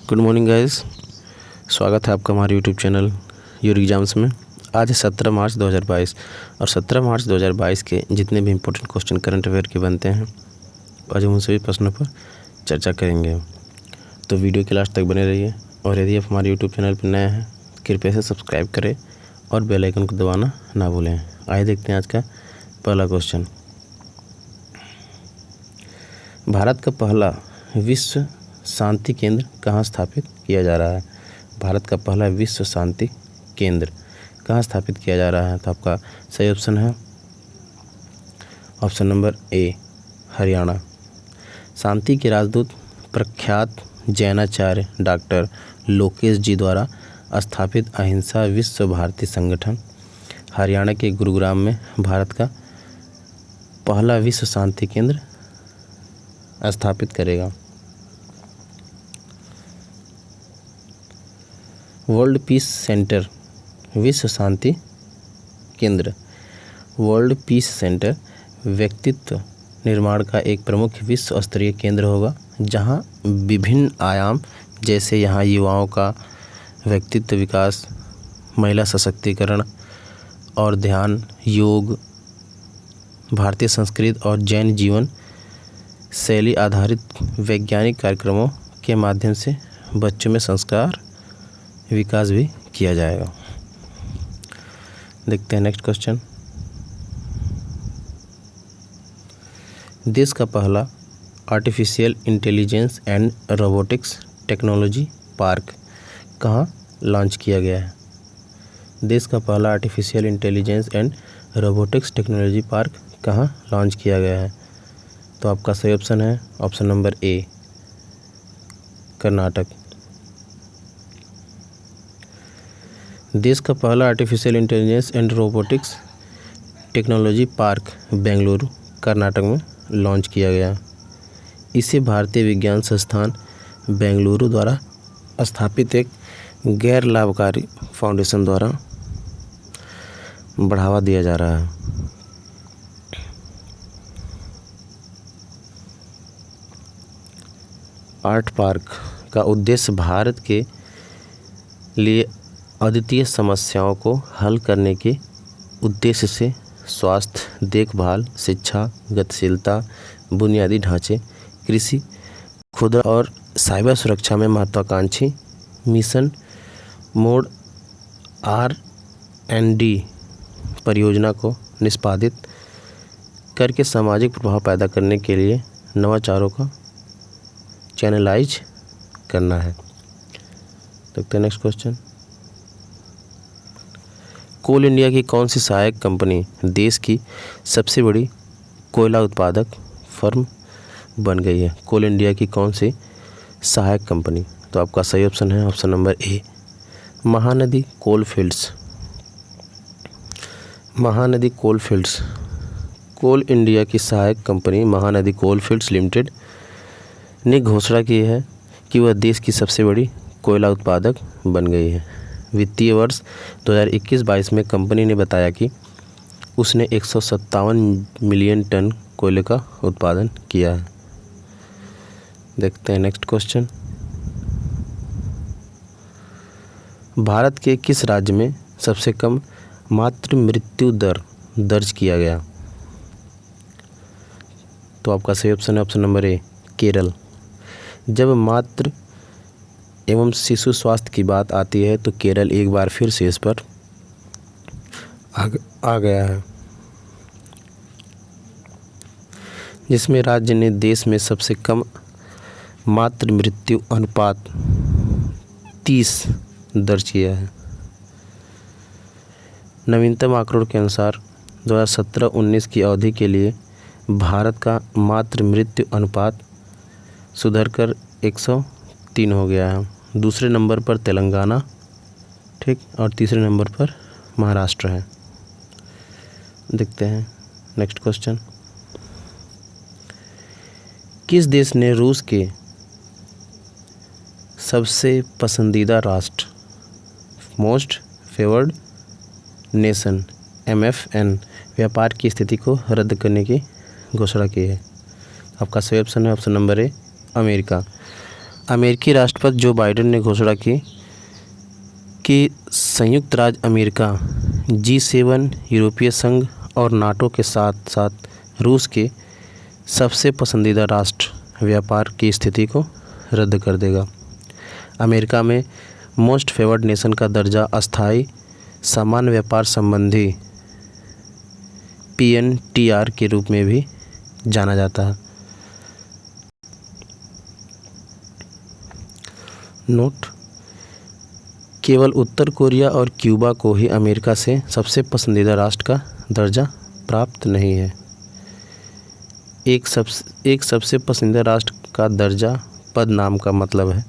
Good morning guys, स्वागत है आपका हमारे यूट्यूब चैनल योर एग्जाम्स में। आज है 17 मार्च 2022 और 17 मार्च 2022 के जितने भी इम्पोर्टेंट क्वेश्चन करंट अफेयर के बनते हैं आज हम उन सभी प्रश्नों पर चर्चा करेंगे। तो वीडियो के लास्ट तक बने रहिए और यदि आप हमारे यूट्यूब चैनल पर नए हैं कृपया से सब्सक्राइब करें और बेल आइकन को दबाना ना भूलें। आइए देखते हैं आज का पहला क्वेश्चन। भारत का पहला विश्व शांति केंद्र कहाँ स्थापित किया जा रहा है? भारत का पहला विश्व शांति केंद्र कहाँ स्थापित किया जा रहा है? तो आपका सही ऑप्शन है ऑप्शन नंबर ए, हरियाणा। शांति के राजदूत प्रख्यात जैनाचार्य डॉक्टर लोकेश जी द्वारा स्थापित अहिंसा विश्व भारती संगठन हरियाणा के गुरुग्राम में भारत का पहला विश्व शांति केंद्र स्थापित करेगा। वर्ल्ड पीस सेंटर विश्व शांति केंद्र। वर्ल्ड पीस सेंटर व्यक्तित्व निर्माण का एक प्रमुख विश्व स्तरीय केंद्र होगा, जहां विभिन्न आयाम जैसे यहाँ युवाओं का व्यक्तित्व विकास, महिला सशक्तिकरण और ध्यान, योग, भारतीय संस्कृति और जैन जीवन शैली आधारित वैज्ञानिक कार्यक्रमों के माध्यम से बच्चों में संस्कार विकास भी किया जाएगा। देखते हैं नेक्स्ट क्वेश्चन। देश का पहला artificial intelligence and robotics technology park कहाँ लॉन्च किया गया है? देश का पहला artificial intelligence and robotics technology park कहाँ लॉन्च किया गया है? तो आपका सही ऑप्शन है ऑप्शन नंबर ए, कर्नाटक। देश का पहला artificial intelligence and robotics technology park Bengaluru, Karnataka में लॉन्च किया गया। इसे भारतीय विज्ञान संस्थान बेंगलुरु द्वारा स्थापित एक गैर लाभकारी फाउंडेशन द्वारा बढ़ावा दिया जा रहा है। आर्ट पार्क का उद्देश्य भारत के लिए अद्वितीय समस्याओं को हल करने के उद्देश्य से स्वास्थ्य देखभाल, शिक्षा, गतिशीलता, बुनियादी ढांचे, कृषि, खुदरा और साइबर सुरक्षा में महत्वाकांक्षी मिशन मोड R&D परियोजना को निष्पादित करके सामाजिक प्रभाव पैदा करने के लिए नवाचारों का चैनलाइज करना है। देखते हैं नेक्स्ट क्वेश्चन। कोल इंडिया की कौन सी सहायक कंपनी देश की सबसे बड़ी कोयला उत्पादक फर्म बन गई है? कोल इंडिया की कौन सी सहायक कंपनी? तो आपका सही ऑप्शन है option number A, Mahanadi coal fields. Mahanadi coal fields coal India की सहायक company Mahanadi coal fields limited ने घोषणा की है कि वह देश की सबसे बड़ी कोयला उत्पादक बन गई है। वित्तीय वर्ष 2021-22 में कंपनी ने बताया कि उसने 157 मिलियन टन कोयले का उत्पादन किया है। देखते हैं नेक्स्ट क्वेश्चन। भारत के किस राज्य में सबसे कम मातृ मृत्यु दर दर्ज किया गया? तो आपका सही ऑप्शन है ऑप्शन नंबर ए, केरल। जब मातृ एवं शिशु स्वास्थ्य की बात आती है तो केरल एक बार फिर से इस पर आ गया है, जिसमें राज्य ने देश में सबसे कम मातृ मृत्यु अनुपात 30 दर्ज किया है। नवीनतम आंकड़ों के अनुसार 2017-19 की अवधि के लिए भारत का मातृ मृत्यु अनुपात सुधरकर 103 हो गया है। दूसरे नंबर पर तेलंगाना, ठीक, और तीसरे नंबर पर महाराष्ट्र है। देखते हैं नेक्स्ट क्वेश्चन। किस देश ने रूस के सबसे पसंदीदा राष्ट्र मोस्ट फेवर्ड नेशन MFN व्यापार की स्थिति को रद्द करने की घोषणा की है? आपका सही ऑप्शन है ऑप्शन नंबर ए, अमेरिका। अमेरिकी राष्ट्रपति जो बाइडेन ने घोषणा की कि संयुक्त राज्य अमेरिका G7, यूरोपीय संघ और नाटो के साथ साथ रूस के सबसे पसंदीदा राष्ट्र व्यापार की स्थिति को रद्द कर देगा। अमेरिका में मोस्ट फेवर्ड नेशन का दर्जा अस्थायी सामान्य व्यापार संबंधी PNTR के रूप में भी जाना जाता है। नोट: केवल उत्तर कोरिया और क्यूबा को ही अमेरिका से सबसे पसंदीदा राष्ट्र का दर्जा प्राप्त नहीं है। एक सबसे पसंदीदा राष्ट्र का दर्जा पद नाम का मतलब है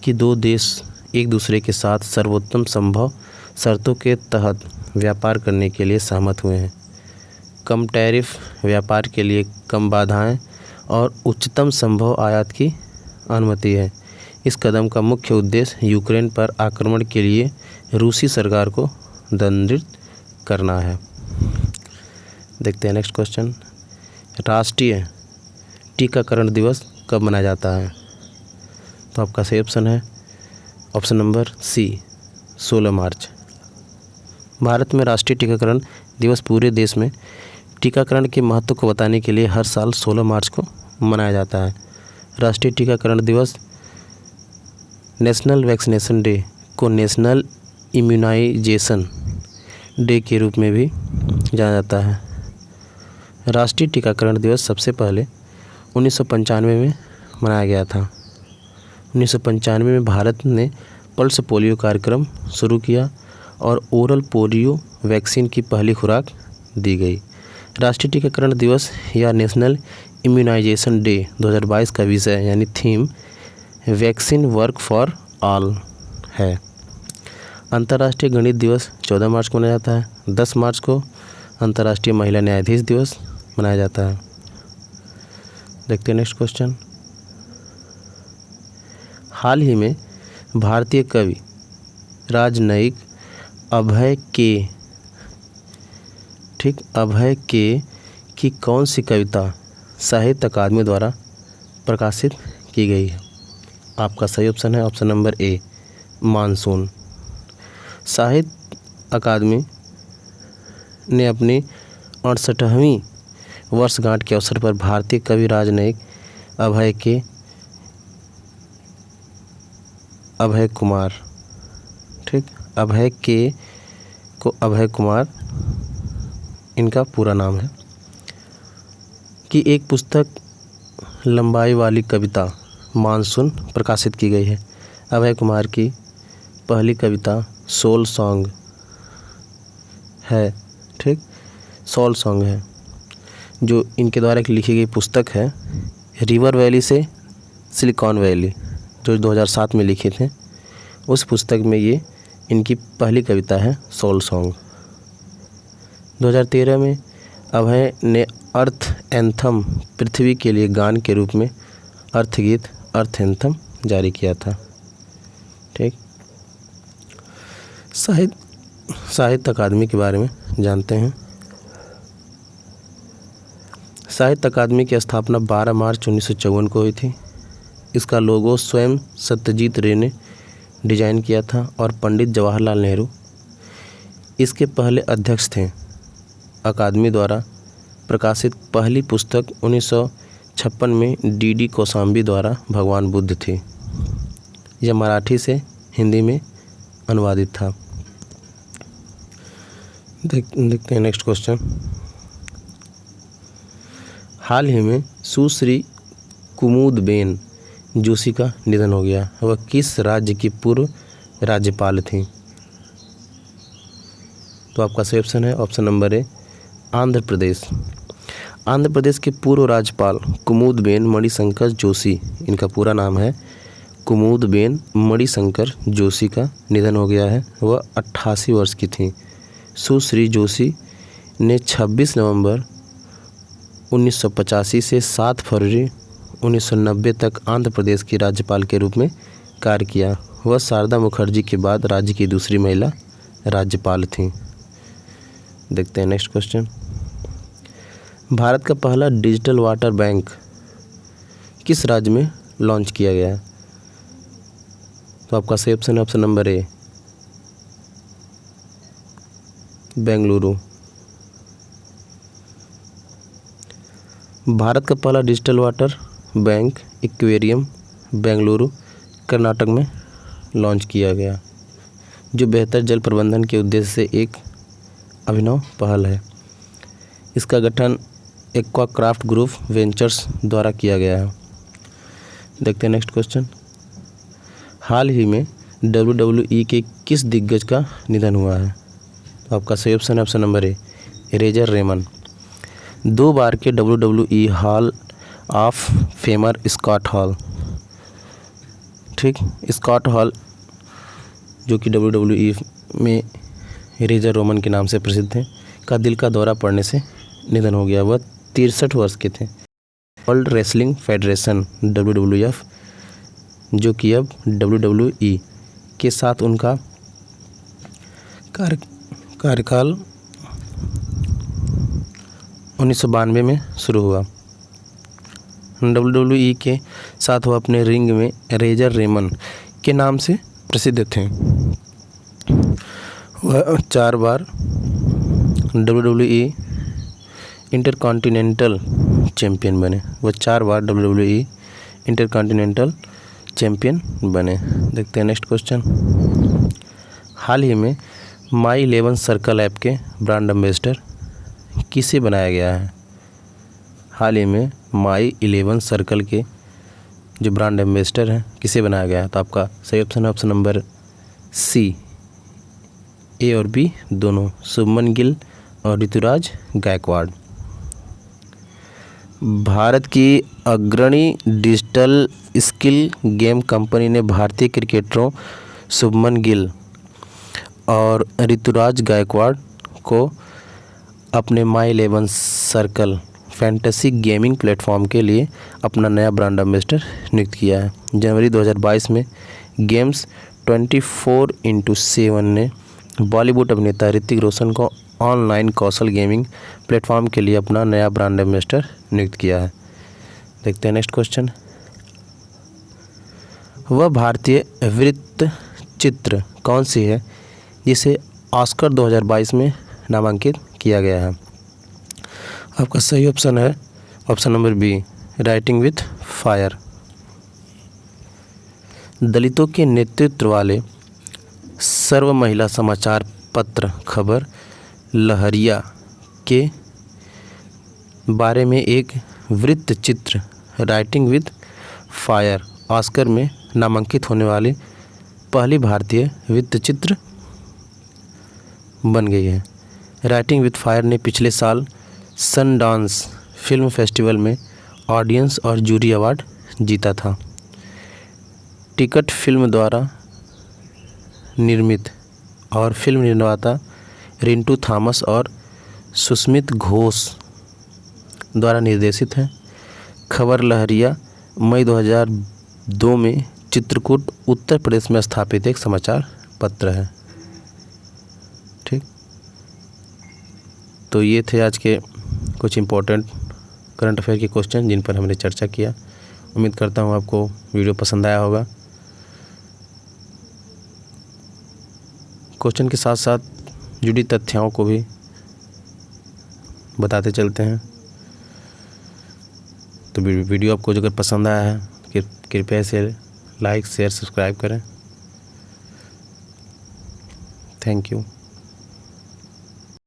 कि दो देश एक दूसरे के साथ सर्वोत्तम संभव शर्तों के तहत व्यापार करने के लिए सहमत हुए हैं। कम टैरिफ, व्यापार के लिए कम बाधाएं और उच्चतम संभव आयात की अनुमति है। इस कदम का मुख्य उद्देश्य यूक्रेन पर आक्रमण के लिए रूसी सरकार को दंडित करना है। देखते हैं नेक्स्ट क्वेश्चन। राष्ट्रीय टीकाकरण दिवस कब मनाया जाता है? तो आपका सही ऑप्शन है ऑप्शन नंबर सी, 16 मार्च। भारत में राष्ट्रीय टीकाकरण दिवस पूरे देश में टीकाकरण के महत्व को बताने के लिए हर साल 16 मार्च को मनाया जाता है। राष्ट्रीय टीकाकरण दिवस नेशनल वैक्सीनेशन डे को नेशनल इम्यूनाइजेशन डे के रूप में भी जाना जाता है। राष्ट्रीय टीकाकरण दिवस सबसे पहले 1995 में मनाया गया था। 1995 में भारत ने पल्स पोलियो कार्यक्रम शुरू किया और ओरल पोलियो वैक्सीन की पहली खुराक दी गई। राष्ट्रीय टीकाकरण दिवस या नेशनल इम्यूनाइजेशन डे 2022 का विषय यानी theme vaccine work for all है। अंतर्राष्ट्रीय गणित दिवस 14 मार्च को मनाया जाता है। 10 मार्च को अंतर्राष्ट्रीय महिला न्यायाधीश दिवस मनाया जाता है। देखते हैं नेक्स्ट क्वेश्चन। हाल ही में भारतीय कवि राजनयिक अभय के की कौन सी कविता साहित्य अकादमी द्वारा प्रकाशित की गई है? आपका सही ऑप्शन है ऑप्शन नंबर ए, मानसून। साहित्य अकादमी ने अपनी 68वीं वर्षगांठ के अवसर पर भारतीय कवि राजनयिक अभय कुमार इनका पूरा नाम है कि एक पुस्तक लंबाई वाली कविता मानसून प्रकाशित की गई है। अभय कुमार की पहली कविता सोल सॉन्ग है, सोल सॉन्ग है, जो इनके द्वारा लिखी गई पुस्तक है रिवर वैली से सिलिकॉन वैली, जो 2007 में लिखे थे। उस पुस्तक में ये इनकी पहली कविता है सोल सॉन्ग। 2013 में अभय ने अर्थ एंथम पृथ्वी के लिए गान के रूप में अर्थ गीत अर्थ एंथम जारी किया था। साहित्य अकादमी के बारे में जानते हैं। साहित्य अकादमी की स्थापना 12 मार्च 1954 को हुई थी। इसका लोगो स्वयं सत्यजीत रे ने डिजाइन किया था और पंडित जवाहरलाल नेहरू इसके पहले अध्यक्ष थे। अकादमी द्वारा प्रकाशित पहली पुस्तक 1956 में D.D. कोशाम्बी द्वारा भगवान बुद्ध थी। यह मराठी से हिंदी में अनुवादित था। देखते हैं नेक्स्ट क्वेश्चन। हाल ही में सुश्री कुमुदबेन जोशी का निधन हो गया। वह किस राज्य की पूर्व राज्यपाल थी? तो आपका सही ऑप्शन है ऑप्शन नंबर ए, आंध्र प्रदेश। आंध्र प्रदेश के पूर्व राज्यपाल कुमुदबेन मणिशंकर जोशी, इनका पूरा नाम है कुमुदबेन मणिशंकर जोशी का निधन हो गया है। वह 88 वर्ष की थी। सुश्री जोशी ने 26 नवंबर 1985 से 7 फरवरी 1990 तक आंध्र प्रदेश की राज्यपाल के रूप में कार्य किया। वह शारदा मुखर्जी के बाद राज्य की दूसरी महिला राज्यपाल थीं। देखते हैं नेक्स्ट क्वेश्चन। भारत का पहला डिजिटल वाटर बैंक किस राज्य में लॉन्च किया गया? तो आपका सही ऑप्शन है ऑप्शन नंबर ए, बेंगलुरु। भारत का पहला digital water bank aquarium Bengaluru Karnataka में लॉन्च किया गया, जो बेहतर जल प्रबंधन के उद्देश्य से एक अभिनव पहल है। इसका गठन एक्वाक्राफ्ट ग्रुप वेंचर्स द्वारा किया गया है। देखते हैं नेक्स्ट क्वेश्चन। हाल ही में WWE के किस दिग्गज का निधन हुआ है? तो आपका सही ऑप्शन है option number A, Razor Ramon. 2 बार के WWE hall of famer Scott Hall, ठीक, स्कॉट हॉल जो कि WWE में रेजर रोमन के नाम से प्रसिद्ध है, का दिल का दौरा पड़ने से निधन हो गया। वह 63 वर्ष के थे। वर्ल्ड रेसलिंग फेडरेशन WWF, जो कि अब WWE के साथ उनका कार्यकाल 1992 में शुरू हुआ। WWE के साथ वह अपने रिंग में रेजर रेमन के नाम से प्रसिद्ध थे। वह 4 बार WWE इंटरकॉन्टिनेंटल चैम्पियन बने। वह 4 बार WWE इंटरकॉन्टिनेंटल चैम्पियन बने। देखते हैं नेक्स्ट क्वेश्चन। हाल ही में माई 11 सर्कल ऐप के ब्रांड एम्बेसडर किसे बनाया गया है? हाल ही में माई 11 सर्कल के जो ब्रांड एम्बेसडर हैं किसे बनाया गया है? तो आपका सही ऑप्शन है ऑप्शन नंबर सी, ए और बी दोनों, शुभमन गिल और ऋतुराज गायकवाड़। भारत की अग्रणी डिजिटल स्किल गेम कंपनी ने भारतीय क्रिकेटरों शुभमन गिल और ऋतुराज गायकवाड़ को अपने माई 11 सर्कल फैंटेसी गेमिंग प्लेटफॉर्म के लिए अपना नया ब्रांड एम्बेसडर नियुक्त किया है। जनवरी 2022 में गेम्स 24/7 ने बॉलीवुड अभिनेता ऋतिक रोशन को ऑनलाइन कौशल गेमिंग प्लेटफॉर्म के लिए अपना नया ब्रांड एम्बेसडर नियुक्त किया है। देखते हैं नेक्स्ट क्वेश्चन। वह भारतीय वृत्त चित्र कौन सी है जिसे ऑस्कर 2022 में नामांकित किया गया है? आपका सही ऑप्शन है option number B, writing with fire. दलितों के नेतृत्व वाले सर्व महिला समाचार पत्र खबर लहरिया के बारे में एक वृत्त चित्र राइटिंग विथ फायर ऑस्कर में नामांकित होने वाली पहली भारतीय वृत्त चित्र बन गई है। राइटिंग विथ फायर ने पिछले साल सनडांस फिल्म फेस्टिवल में ऑडियंस और जूरी अवार्ड जीता था। टिकट फिल्म द्वारा निर्मित और फिल्म निर्माता रिंटू थॉमस और सुस्मित घोष द्वारा निर्देशित है। खबर लहरिया मई 2002 में चित्रकूट उत्तर प्रदेश में स्थापित एक समाचार पत्र है। ठीक, तो ये थे आज के कुछ इम्पोर्टेंट करंट अफेयर के क्वेश्चन जिन पर हमने चर्चा किया। उम्मीद करता हूँ आपको वीडियो पसंद आया होगा। क्वेश्चन के साथ साथ जुड़ी तथ्यों को भी बताते चलते हैं। तो वीडियो आपको अगर पसंद आया है कृपया इसे लाइक शेयर सब्सक्राइब करें। Thank you.